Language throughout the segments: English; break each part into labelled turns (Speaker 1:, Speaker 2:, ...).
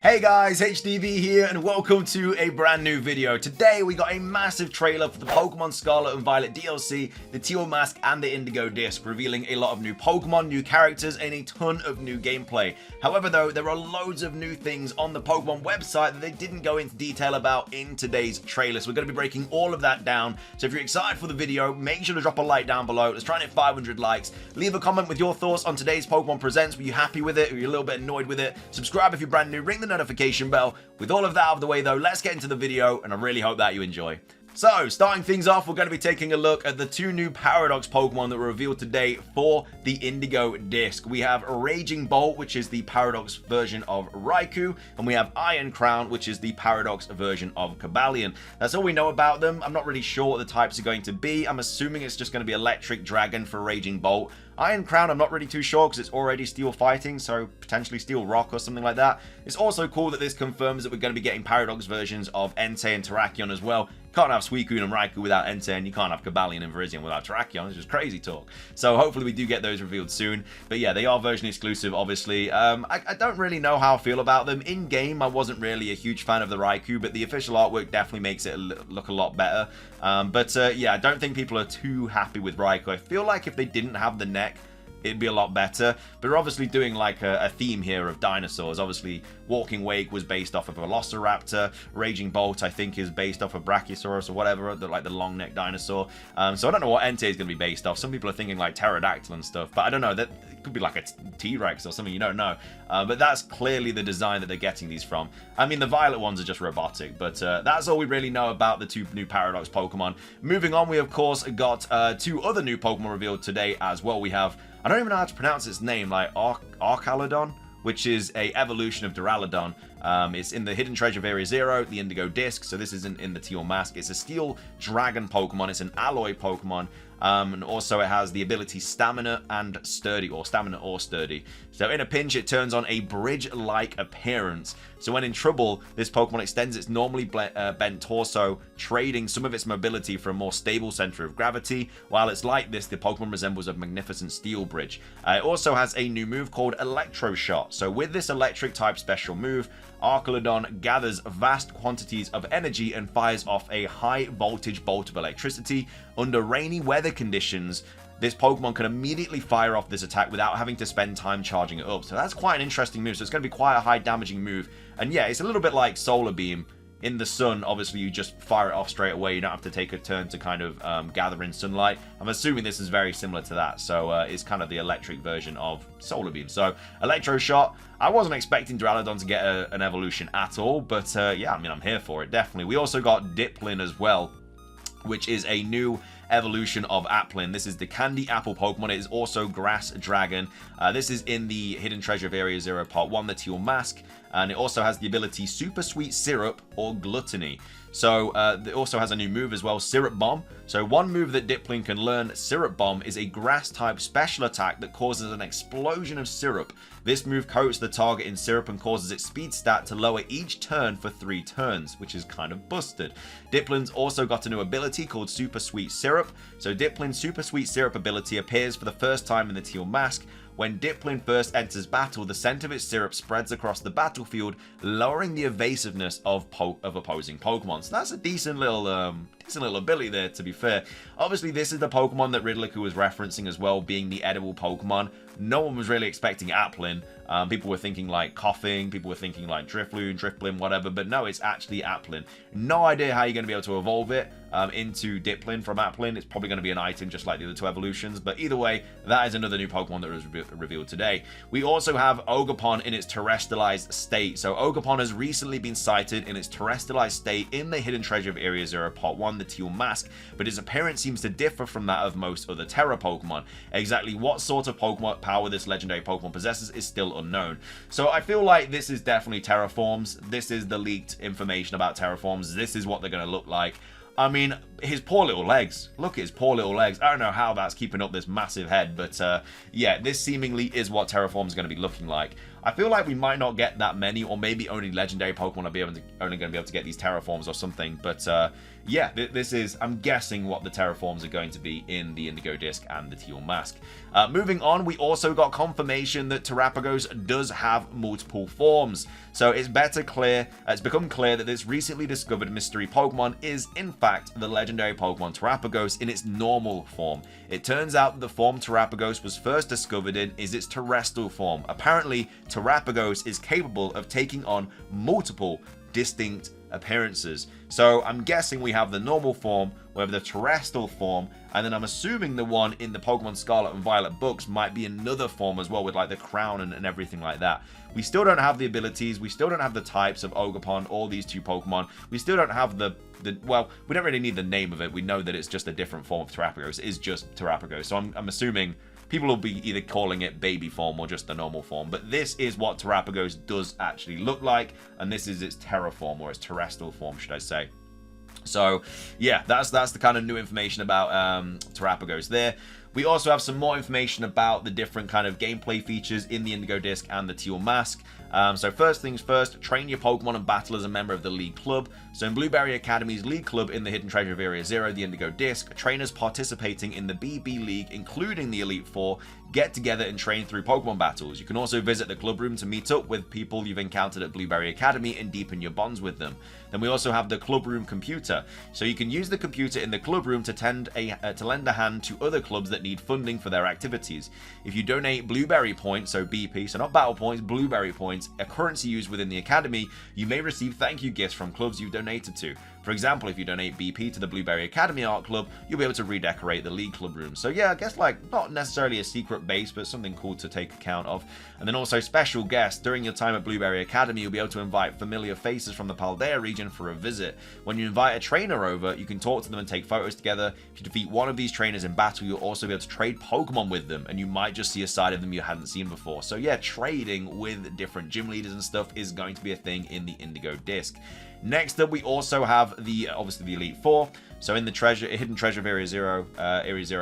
Speaker 1: Hey guys, HDvee here and welcome to a brand new video. Today we got a massive trailer for the Pokemon Scarlet and Violet DLC, the Teal Mask and the Indigo Disc, revealing a lot of new Pokemon, new characters and a ton of new gameplay. However though, there are loads of new things on the Pokemon website that they didn't go into detail about in today's trailer. So we're going to be breaking all of that down. So if you're excited for the video, make sure to drop a like down below. Let's try and hit 500 likes. Leave a comment with your thoughts on today's Pokemon Presents. Were you happy with it? Were you a little bit annoyed with it? Subscribe if you're brand new, ring the notification bell. With all of that out of the way though, let's get into the video and I really hope that you enjoy. So, starting things off, we're going to be taking a look at the two new Paradox Pokemon that were revealed today for the Indigo Disc. We have Raging Bolt, which is the Paradox version of Raikou, and we have Iron Crown, which is the Paradox version of Cobalion. That's all we know about them. I'm not really sure what the types are going to be. I'm assuming it's just going to be Electric Dragon for Raging Bolt. Iron Crown, I'm not really too sure because it's already Steel Fighting, so potentially Steel Rock or something like that. It's also cool that this confirms that we're going to be getting Paradox versions of Entei and Terrakion as well. Can't have Suicune and Raikou without Entei, and you can't have Cobalion and Virizion without Terrakion. It's just crazy talk. So hopefully we do get those revealed soon. But yeah, they are version exclusive, obviously. I don't really know how I feel about them. In-game, I wasn't really a huge fan of the Raikou, but the official artwork definitely makes it look a lot better. Yeah, I don't think people are too happy with Raikou. I feel like if they didn't have the neck, it'd be a lot better, but we're obviously doing like a theme here of dinosaurs. Obviously, Walking Wake was based off of Velociraptor. Raging Bolt, I think, is based off of Brachiosaurus or whatever, like the long-necked dinosaur. So I don't know what Entei is going to be based off. Some people are thinking like Pterodactyl and stuff, but I don't know. That it could be like a T-Rex or something, you don't know. But that's clearly the design that they're getting these from. I mean, the violet ones are just robotic, but that's all we really know about the two new Paradox Pokemon. Moving on, we of course got two other new Pokemon revealed today as well. We have, I don't even know how to pronounce its name, like Archaludon, which is a evolution of Duraludon. It's in the Hidden Treasure of Area Zero, the Indigo Disc, so this isn't in the Teal Mask. It's a Steel Dragon Pokemon, it's an alloy Pokemon, and also it has the ability Stamina and Sturdy, or Stamina or Sturdy. So in a pinch, it turns on a bridge-like appearance. So when in trouble, this Pokemon extends its normally bent torso, trading some of its mobility for a more stable center of gravity. While it's like this, the Pokemon resembles a magnificent steel bridge. It also has a new move called Electro Shot. So with this electric type special move, Archaludon gathers vast quantities of energy and fires off a high voltage bolt of electricity. Under rainy weather conditions, this Pokemon can immediately fire off this attack without having to spend time charging it up. So that's quite an interesting move. So it's going to be quite a high damaging move. And yeah, it's a little bit like Solar Beam. In the sun, obviously, you just fire it off straight away. You don't have to take a turn to kind of gather in sunlight. I'm assuming this is very similar to that. So it's kind of the electric version of Solar Beam. So Electro Shot. I wasn't expecting Duraludon to get an evolution at all. But yeah, I mean, I'm here for it, definitely. We also got Diplin as well, which is a new evolution of Applin. This is the Candy Apple Pokemon. It is also Grass Dragon. This is in the Hidden Treasure of Area Zero Part 1, the Teal Mask. And it also has the ability Super Sweet Syrup or Gluttony. So it also has a new move as well, Syrup Bomb. So one move that Diplin can learn, Syrup Bomb, is a grass type special attack that causes an explosion of syrup. This move coats the target in syrup and causes its speed stat to lower each turn for 3 turns, which is kind of busted. Diplin's also got a new ability called Super Sweet Syrup. So Diplin's Super Sweet Syrup ability appears for the first time in the Teal Mask. When Diplin first enters battle, the scent of its syrup spreads across the battlefield, lowering the evasiveness of opposing Pokemon. So that's a decent little ability there, to be fair. Obviously, this is the Pokemon that Riddlicker was referencing as well, being the edible Pokemon. No one was really expecting Applin. People were thinking like Coughing, people were thinking like Drifloon, whatever, but no, it's actually Applin. No idea how you're going to be able to evolve it into Diplin from Applin. It's probably going to be an item just like the other two evolutions, but either way, that is another new Pokemon that was revealed today. We also have Ogerpon in its terrestrialized state. So Ogerpon has recently been sighted in its terrestrialized state in the Hidden Treasure of Area Zero Part 1, the Teal Mask, but its appearance seems to differ from that of most other Terra Pokemon. Exactly what sort of Pokemon power this legendary Pokemon possesses is still unknown. So I feel like this is definitely Terraforms. This is the leaked information about Terraforms. This is what they're going to look like. I mean, his poor little legs. Look at his poor little legs. I don't know how that's keeping up this massive head, but yeah, this seemingly is what Terraform is going to be looking like. I feel like we might not get that many, or maybe only legendary Pokemon are only going to be able to get these Terraforms or something. But yeah, this is, I'm guessing, what the Terraforms are going to be in the Indigo Disc and the Teal Mask. Moving on, we also got confirmation that Terrapagos does have multiple forms. So it's become clear that this recently discovered mystery Pokemon is, in fact, the legendary Pokemon Terrapagos in its normal form. It turns out that the form Terrapagos was first discovered in is its terrestrial form. Apparently, Terrapagos is capable of taking on multiple distinct appearances. So I'm guessing we have the normal form, we have the terrestrial form, and then I'm assuming the one in the Pokemon Scarlet and Violet books might be another form as well, with like the crown and everything like that. We still don't have the abilities, we still don't have the types of Ogerpon or these two Pokemon. We still don't have well, we don't really need the name of it. We know that it's just a different form of Terrapagos. It is just Terrapagos. So I'm assuming people will be either calling it baby form or just the normal form. But this is what Terrapagos does actually look like, and this is its terra form, or its terrestrial form, should I say. So yeah, that's the kind of new information about Terrapagos there. We also have some more information about the different kind of gameplay features in the Indigo Disc and the Teal Mask. So first things first, train your Pokemon and battle as a member of the League Club. So in Blueberry Academy's League Club in the Hidden Treasure of Area 0, the Indigo Disc, trainers participating in the BB League, including the Elite Four, get together and train through Pokemon battles. You can also visit the club room to meet up with people you've encountered at Blueberry Academy and deepen your bonds with them. Then we also have the club room computer. So you can use the computer in the club room to lend a hand to other clubs that need funding for their activities. If you donate Blueberry points, so BP, so not battle points, Blueberry points, a currency used within the academy, you may receive thank you gifts from clubs you've donated to. For example, if you donate BP to the Blueberry Academy Art Club, you'll be able to redecorate the League Club room. So yeah, I guess like not necessarily a secret base, but something cool to take account of. And then also special guests. During your time at Blueberry Academy, you'll be able to invite familiar faces from the Paldea region for a visit. When you invite a trainer over, you can talk to them and take photos together. If you defeat one of these trainers in battle, you'll also be able to trade Pokemon with them, and you might just see a side of them you hadn't seen before. So yeah, trading with different gym leaders and stuff is going to be a thing in the Indigo Disc. Next up, we also have obviously the Elite Four. So in the Hidden Treasure of Area 0,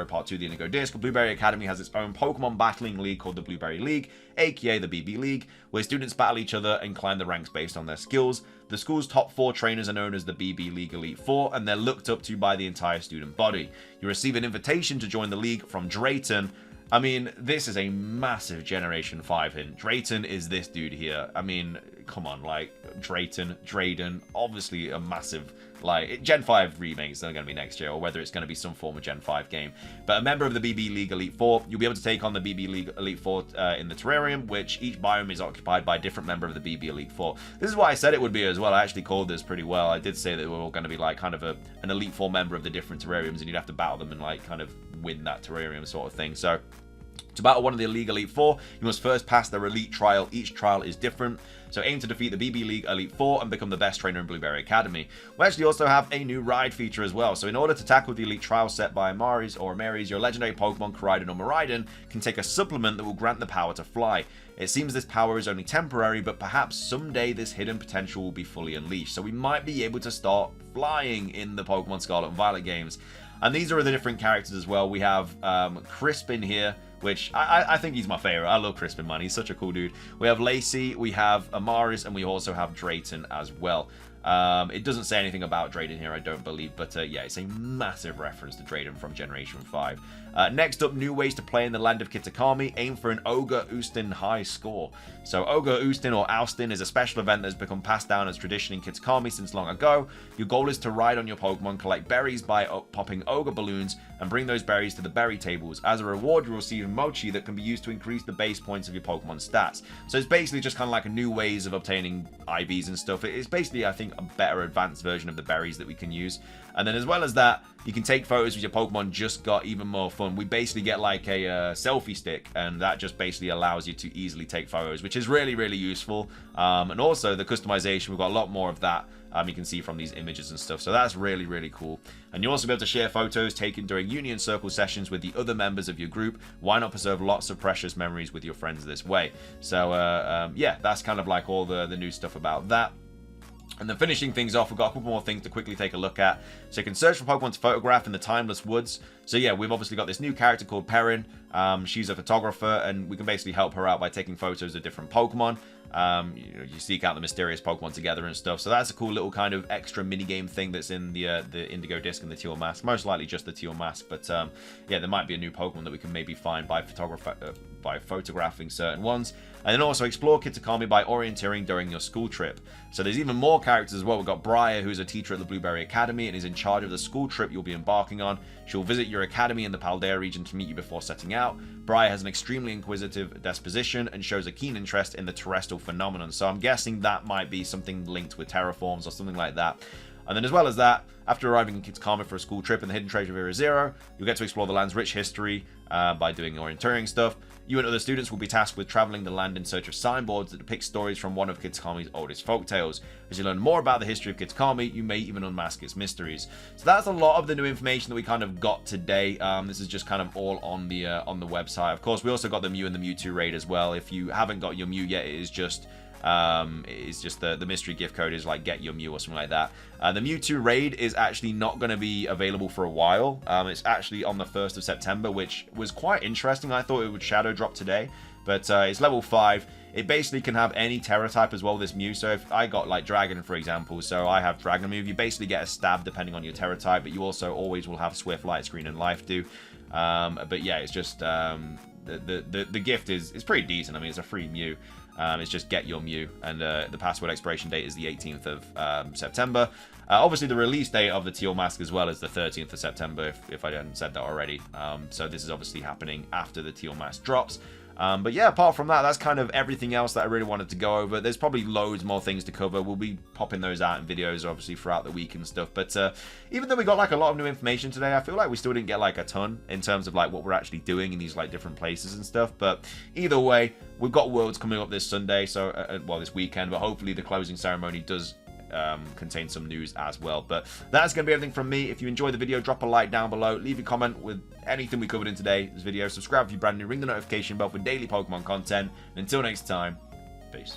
Speaker 1: Part 2, the Indigo Disc, Blueberry Academy has its own Pokemon battling league called the Blueberry League, aka the BB League, where students battle each other and climb the ranks based on their skills. The school's top 4 trainers are known as the BB League Elite Four, and they're looked up to by the entire student body. You receive an invitation to join the league from Drayton. I mean, this is a massive Generation 5 hint. Drayton is this dude here. I mean, come on, like, Drayden, obviously a massive, like, Gen 5 remakes that are going to be next year, or whether it's going to be some form of Gen 5 game. But a member of the BB League Elite Four, you'll be able to take on the BB League Elite Four in the terrarium, which each biome is occupied by a different member of the BB Elite Four. This is what I said it would be as well. I actually called this pretty well. I did say that we're all going to be, like, kind of an Elite Four member of the different terrariums, and you'd have to battle them and, like, kind of win that terrarium sort of thing. So to battle one of the League Elite Four, you must first pass their Elite Trial. Each trial is different, so aim to defeat the BB League Elite Four and become the best trainer in Blueberry Academy. We actually also have a new ride feature as well, so in order to tackle the Elite Trial set by Amaris or Amaris, your legendary Pokemon Koraidon or Miraidon can take a supplement that will grant the power to fly. It seems this power is only temporary, but perhaps someday this hidden potential will be fully unleashed, so we might be able to start flying in the Pokemon Scarlet and Violet games. And these are the different characters as well. We have Crispin here, which I think he's my favorite. I love Crispin, man. He's such a cool dude. We have Lacey, we have Amaris, and we also have Drayton as well. It doesn't say anything about Drayden here, I don't believe, but yeah, it's a massive reference to Drayden from Generation 5. Next up, new ways to play in the land of Kitakami. Aim for an Ogre Oostin high score. So Ogre Oostin or Oustin is a special event that has become passed down as tradition in Kitakami since long ago. Your goal is to ride on your Pokemon, collect berries by popping Ogre balloons, and bring those berries to the berry tables. As a reward, you'll receive Mochi that can be used to increase the base points of your Pokemon stats. So it's basically just kind of like a new ways of obtaining IVs and stuff. It's basically, I think, a better advanced version of the berries that we can use. And then as well as that, you can take photos with your Pokemon, just got even more fun. We basically get like a selfie stick, and that just basically allows you to easily take photos, which is really, really useful. And also the customization, we've got a lot more of that. You can see from these images and stuff, so that's really, really cool. And you'll also be able to share photos taken during Union Circle sessions with the other members of your group. Why not preserve lots of precious memories with your friends this way? So yeah, that's kind of like all the new stuff about that. And then finishing things off, we've got a couple more things to quickly take a look at. So you can search for Pokemon to photograph in the Timeless Woods. So yeah, we've obviously got this new character called Perrin. She's a photographer, and we can basically help her out by taking photos of different Pokemon. You seek out the mysterious Pokemon together and stuff. So that's a cool little kind of extra minigame thing that's in the Indigo disc and the Teal mask. Most likely just the Teal mask, but yeah, there might be a new Pokemon that we can maybe find by photographing certain ones. And then also explore Kitakami by orienteering during your school trip. So there's even more characters as well. We've got Briar, who's a teacher at the Blueberry Academy and is in charge of the school trip you'll be embarking on. She'll visit your academy in the Paldea region to meet you before setting out. Briar has an extremely inquisitive disposition and shows a keen interest in the terrestrial phenomenon. So I'm guessing that might be something linked with terraforms or something like that. And then as well as that, after arriving in Kitakami for a school trip in the Hidden Treasure of Area Zero, you'll get to explore the land's rich history by doing orienteering stuff. You and other students will be tasked with traveling the land in search of signboards that depict stories from one of Kitakami's oldest folktales. As you learn more about the history of Kitakami, you may even unmask its mysteries. So that's a lot of the new information that we kind of got today. This is just kind of all on the website. Of course, we also got the Mew and the Mewtwo raid as well. If you haven't got your Mew yet, it is just the mystery gift code is like get your Mew or something like that. The Mewtwo raid is actually not going to be available for a while. It's actually on the 1st of September, which was quite interesting. I thought it would shadow drop today, but it's level 5. It basically can have any Terra type as well, this Mew. So if I got like Dragon, for example, so I have Dragon Mew, you basically get a stab depending on your Terra type, but you also always will have Swift, Light Screen, and Life Dew. But yeah, it's just the gift is pretty decent. I mean, it's a free Mew. It's just get your Mew, and the password expiration date is the 18th of September. Obviously, the release date of the Teal mask as well is the 13th of September, if I hadn't said that already. So this is obviously happening after the Teal mask drops. But yeah, apart from that, that's kind of everything else that I really wanted to go over. There's probably loads more things to cover. We'll be popping those out in videos, obviously, throughout the week and stuff. But even though we got like a lot of new information today, I feel like we still didn't get like a ton in terms of like what we're actually doing in these like different places and stuff. But either way, we've got Worlds coming up this Sunday, so well, this weekend. But hopefully the closing ceremony does contain some news as well. But that's going to be everything from me. If you enjoyed the video, drop a like down below, leave a comment with anything we covered in today's video, subscribe if you're brand new, ring the notification bell for daily Pokemon content, and until next time, peace.